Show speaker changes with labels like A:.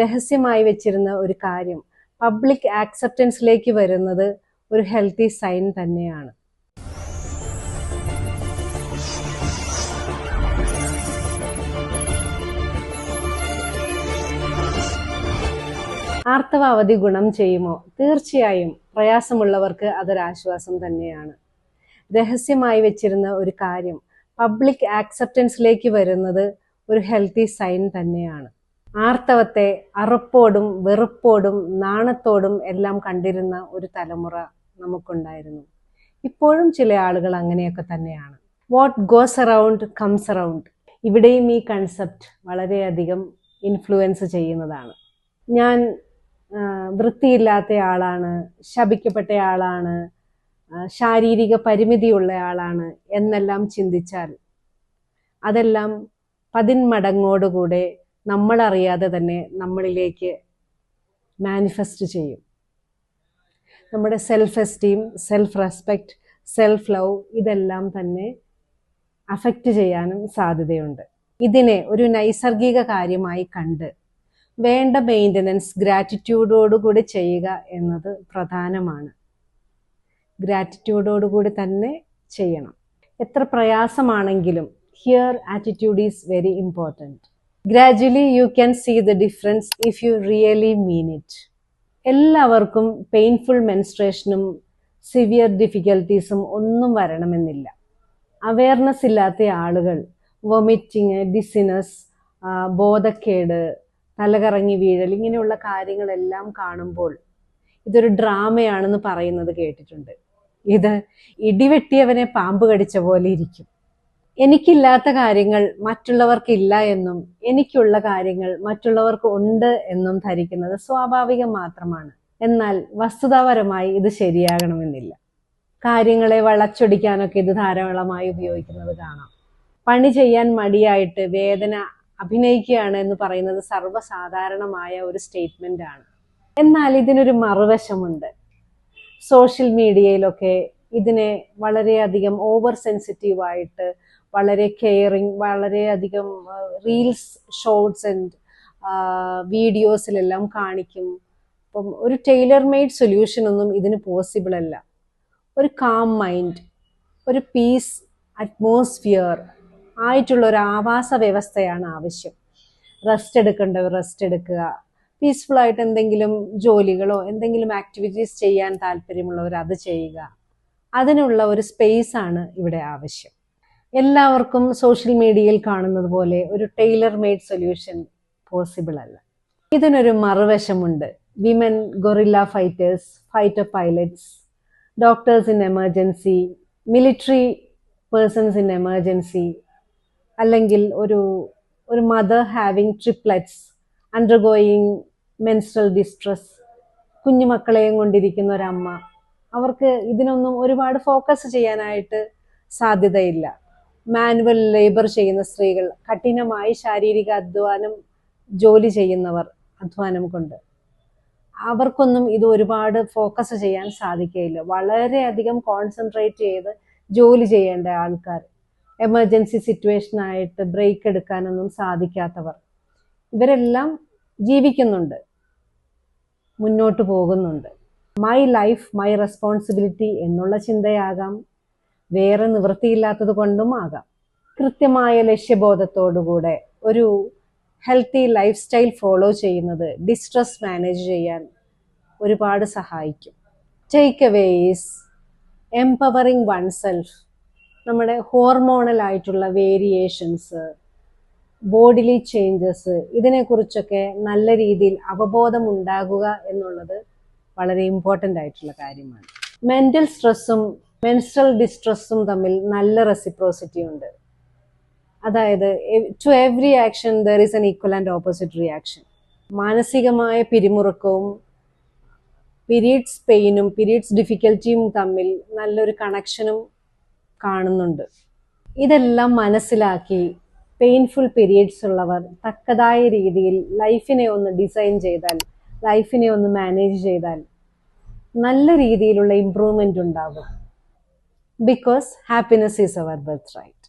A: രഹസ്യമായി വെച്ചിരുന്ന ഒരു കാര്യം പബ്ലിക് ആക്സെപ്റ്റൻസിലേക്ക് വരുന്നത് ഒരു ഹെൽത്തി സൈൻ തന്നെയാണ്. ആർത്തവ അവധി ഗുണം ചെയ്യുമോ? തീർച്ചയായും. പ്രയാസമുള്ളവർക്ക് അതൊരാശ്വാസം തന്നെയാണ്. രഹസ്യമായി വെച്ചിരുന്ന ഒരു കാര്യം പബ്ലിക് ആക്സെപ്റ്റൻസിലേക്ക് വരുന്നത് ഒരു ഹെൽത്തി സൈൻ തന്നെയാണ്. ആർത്തവത്തെ അറുപ്പോടും വെറുപ്പോടും നാണത്തോടും എല്ലാം കണ്ടിരുന്ന ഒരു തലമുറ നമുക്കുണ്ടായിരുന്നു. ഇപ്പോഴും ചില ആളുകൾ അങ്ങനെയൊക്കെ തന്നെയാണ്. What goes around comes around. ഇവിടെയും ഈ കൺസെപ്റ്റ് വളരെയധികം ഇൻഫ്ലുവൻസ് ചെയ്യുന്നതാണ്. ഞാൻ വൃത്തിയില്ലാത്ത ആളാണ്, ശപിക്കപ്പെട്ട ആളാണ്, ശാരീരിക പരിമിതിയുള്ള ആളാണ് എന്നെല്ലാം ചിന്തിച്ചാൽ അതെല്ലാം 10 മടങ്ങോടുകൂടെ നമ്മളറിയാതെ തന്നെ നമ്മളിലേക്ക് മാനിഫെസ്റ്റ് ചെയ്യും. നമ്മുടെ self esteem, self respect, self love ഇതെല്ലാം തന്നെ അഫക്റ്റ് ചെയ്യാനും സാധ്യതയുണ്ട്. ഇതിനെ ഒരു നൈസർഗിക കാര്യമായി കണ്ട് വേണ്ട മെയിൻ്റനൻസ് ഗ്രാറ്റിറ്റ്യൂഡോടുകൂടി ചെയ്യുക എന്നത് പ്രധാനമാണ്. ഗ്രാറ്റിറ്റ്യൂഡോടുകൂടി തന്നെ ചെയ്യണം. എത്ര പ്രയാസമാണെങ്കിലും here attitude is very important. Gradually you can see the difference if you really mean it. എല്ലാവർക്കും പെയിൻഫുൾ മെൻസ്ട്രേഷനും സിവിയർ ഡിഫിക്കൽട്ടീസും ഒന്നും വരണമെന്നില്ല. അവയർനെസ് ഇല്ലാത്ത ആളുകൾ വൊമിറ്റിങ്, ഡിസിനസ്, ബോധക്കേട്, തലകറങ്ങി വീഴൽ ഇങ്ങനെയുള്ള കാര്യങ്ങളെല്ലാം കാണുമ്പോൾ ഇതൊരു ഡ്രാമയാണെന്ന് പറയുന്നത് കേട്ടിട്ടുണ്ട്. ഇത് ഇടിവെട്ടിയവനെ പാമ്പ് കടിച്ച പോലെ ഇരിക്കും. എനിക്കില്ലാത്ത കാര്യങ്ങൾ മറ്റുള്ളവർക്കില്ല എന്നും എനിക്കുള്ള കാര്യങ്ങൾ മറ്റുള്ളവർക്ക് ഉണ്ട് എന്നും ധരിക്കുന്നത് സ്വാഭാവികം മാത്രമാണ്. എന്നാൽ വസ്തുതാപരമായി ഇത് ശരിയാകണമെന്നില്ല. കാര്യങ്ങളെ വളച്ചൊടിക്കാനൊക്കെ ഇത് ധാരാളമായി ഉപയോഗിക്കുന്നത് കാണാം. പണി ചെയ്യാൻ മടിയായിട്ട് വേദന അഭിനയിക്കുകയാണ് എന്ന് പറയുന്നത് സർവ്വസാധാരണമായ ഒരു സ്റ്റേറ്റ്മെന്റ് ആണ്. എന്നാൽ ഇതിനൊരു മറുവശമുണ്ട്. സോഷ്യൽ മീഡിയയിലൊക്കെ ഇതിനെ വളരെയധികം ഓവർ സെൻസിറ്റീവായിട്ട്, വളരെ കെയറിങ്, വളരെയധികം റീൽസ്, ഷോർട്സ് ആൻഡ് വീഡിയോസിലെല്ലാം കാണിക്കും. അപ്പം ഒരു ടൈലർ മെയ്ഡ് സൊല്യൂഷൻ ഒന്നും ഇതിന് പോസിബിൾ അല്ല. ഒരു കാം മൈൻഡ്, ഒരു പീസ് അറ്റ്മോസ്ഫിയർ ആയിട്ടുള്ള ഒരു ആവാസ വ്യവസ്ഥയാണ് ആവശ്യം. റെസ്റ്റ് എടുക്കേണ്ടവർ റെസ്റ്റ് എടുക്കുക, പീസ്ഫുൾ ആയിട്ട് എന്തെങ്കിലും ജോലികളോ എന്തെങ്കിലും ആക്ടിവിറ്റീസ് ചെയ്യാൻ താല്പര്യമുള്ളവർ അത് ചെയ്യുക. അതിനുള്ള ഒരു സ്പേസ് ആണ് ഇവിടെ ആവശ്യം. എല്ലാവർക്കും സോഷ്യൽ മീഡിയയിൽ കാണുന്നത് പോലെ ഒരു ടൈലർ മെയ്ഡ് സൊല്യൂഷൻ പോസിബിൾ അല്ല. ഇതിനൊരു മറുവശമുണ്ട്. Women guerrilla fighters, fighter pilots, doctors in emergency, military persons in emergency, അല്ലെങ്കിൽ ഒരു mother having triplets, undergoing menstrual distress, കുഞ്ഞുമക്കളെയും കൊണ്ടിരിക്കുന്ന ഒരമ്മ. അവർക്ക് ഇതിനൊന്നും ഒരുപാട് ഫോക്കസ് ചെയ്യാനായിട്ട് സാധ്യതയില്ല. മാനുവൽ ലേബർ ചെയ്യുന്ന സ്ത്രീകൾ, കഠിനമായി ശാരീരിക അധ്വാനം ജോലി ചെയ്യുന്നവർ, അധ്വാനം കൊണ്ട് അവർക്കൊന്നും ഇത് ഒരുപാട് ഫോക്കസ് ചെയ്യാൻ സാധിക്കുകയില്ല. വളരെയധികം കോൺസെൻട്രേറ്റ് ചെയ്ത് ജോലി ചെയ്യേണ്ട ആൾക്കാർ, എമർജൻസി സിറ്റുവേഷൻ ആയിട്ട് ബ്രേക്ക് എടുക്കാനൊന്നും സാധിക്കാത്തവർ, ഇവരെല്ലാം ജീവിക്കുന്നുണ്ട്, മുന്നോട്ട് പോകുന്നുണ്ട്. മൈ ലൈഫ് മൈ റെസ്പോൺസിബിലിറ്റി എന്നുള്ള ചിന്തയാകാം, വേറെ നിവൃത്തിയില്ലാത്തത് കൊണ്ടും ആകാം. കൃത്യമായ ലക്ഷ്യബോധത്തോടുകൂടെ ഒരു ഹെൽത്തി ലൈഫ് സ്റ്റൈൽ ഫോളോ ചെയ്യുന്നത് ഡിസ്ട്രസ് മാനേജ് ചെയ്യാൻ ഒരുപാട് സഹായിക്കും. Take away is empowering one self. നമ്മുടെ ഹോർമോണൽ ആയിട്ടുള്ള വേരിയേഷൻസ്, ബോഡിലി ചേഞ്ചസ്, ഇതിനെക്കുറിച്ചൊക്കെ നല്ല രീതിയിൽ അവബോധം ഉണ്ടാകുക എന്നുള്ളത് വളരെ ഇമ്പോർട്ടൻ്റ് ആയിട്ടുള്ള കാര്യമാണ്. മെൻ്റൽ സ്ട്രെസ്സും മെൻസ്ട്രൽ ഡിസ്ട്രസ്സും തമ്മിൽ നല്ല റെസിപ്രോസിറ്റി ഉണ്ട്. അതായത് to every action there is an equal and opposite reaction. മാനസികമായ പിരിമുറുക്കവും പീരീഡ്സ് പെയിനും പീരീഡ്സ് ഡിഫിക്കൽറ്റിയും തമ്മിൽ നല്ലൊരു കണക്ഷനും കാണുന്നുണ്ട്. ഇതെല്ലാം മനസ്സിലാക്കി പെയിൻഫുൾ പീരീഡ്സ് ഉള്ളവർ തക്കതായ രീതിയിൽ ലൈഫിനെ ഒന്ന് ഡിസൈൻ ചെയ്താൽ, ലൈഫിനെ ഒന്ന് മാനേജ് ചെയ്താൽ നല്ല രീതിയിലുള്ള ഇംപ്രൂവ്മെന്റ് ഉണ്ടാകും. Because happiness is our birth right.